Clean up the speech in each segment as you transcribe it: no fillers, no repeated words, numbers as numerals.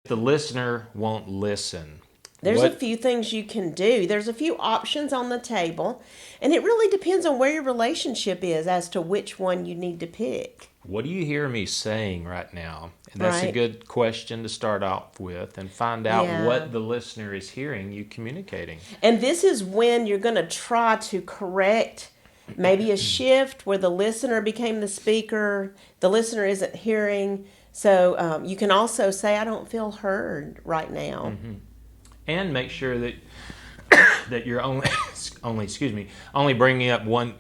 The listener won't listen. There's a few things you can do. There's a few options on the table, and it really depends on where your relationship is as to which one you need to pick. What do you hear me saying right now? And that's a good question to start off with and find out what the listener is hearing you communicating. And this is when you're going to try to correct maybe a shift where the listener became the speaker, the listener isn't hearing. So you can also say, I don't feel heard right now. Mm-hmm. And make sure that that you're only bringing up one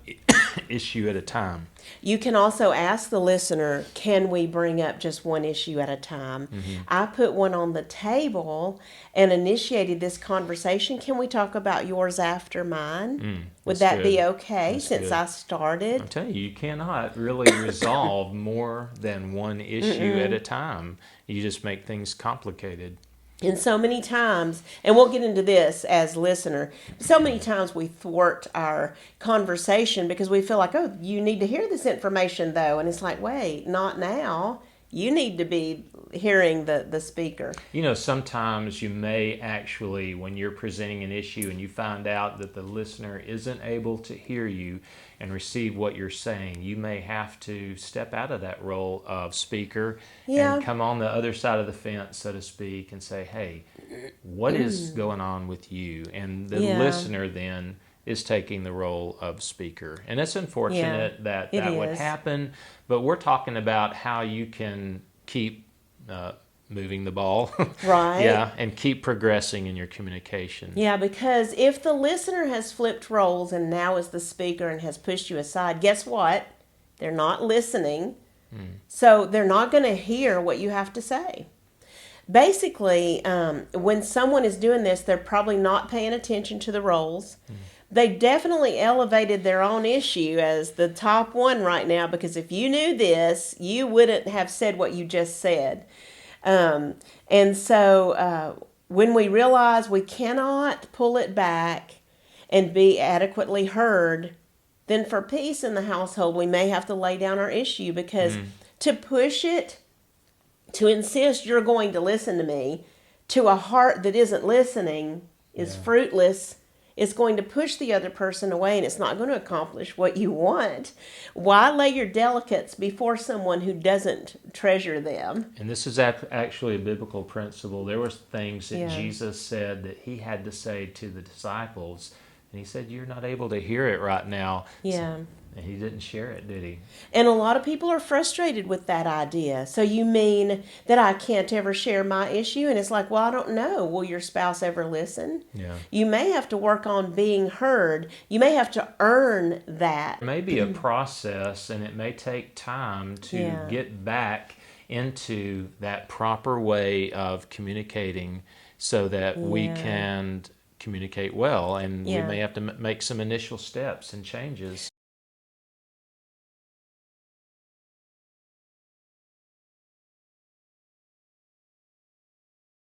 issue at a time. You can also ask the listener, can we bring up just one issue at a time? Mm-hmm. I put one on the table and initiated this conversation. Can we talk about yours after mine? Would that be okay since I started? I'm telling you, you cannot really resolve more than one issue at a time. You just make things complicated. And so many times, and we'll get into this as listener, so many times we thwart our conversation because we feel like, oh, you need to hear this information though. And it's like, wait, not now. You need to be hearing the speaker. You know, sometimes you may actually, when you're presenting an issue and you find out that the listener isn't able to hear you and receive what you're saying, you may have to step out of that role of speaker and come on the other side of the fence, so to speak, and say, hey, what is going on with you? And the listener then is taking the role of speaker. And it's unfortunate that would happen, but we're talking about how you can keep moving the ball. Right. And keep progressing in your communication. Yeah, because if the listener has flipped roles and now is the speaker and has pushed you aside, guess what? They're not listening. So they're not going to hear what you have to say. Basically, when someone is doing this, they're probably not paying attention to the roles. They definitely elevated their own issue as the top one right now, because if you knew this, you wouldn't have said what you just said. And so when we realize we cannot pull it back and be adequately heard, then for peace in the household, we may have to lay down our issue, because to push it, to insist you're going to listen to me, to a heart that isn't listening is fruitless. It's going to push the other person away, and it's not going to accomplish what you want. Why lay your delicates before someone who doesn't treasure them? And this is actually a biblical principle. There were things that Jesus said that he had to say to the disciples, and he said, you're not able to hear it right now. Yeah. And he didn't share it, did he? And a lot of people are frustrated with that idea. So you mean that I can't ever share my issue? And it's like, well, I don't know. Will your spouse ever listen? Yeah. You may have to work on being heard. You may have to earn that. It may be a process, and it may take time to get back into that proper way of communicating so that we can communicate well, and we may have to make some initial steps and changes.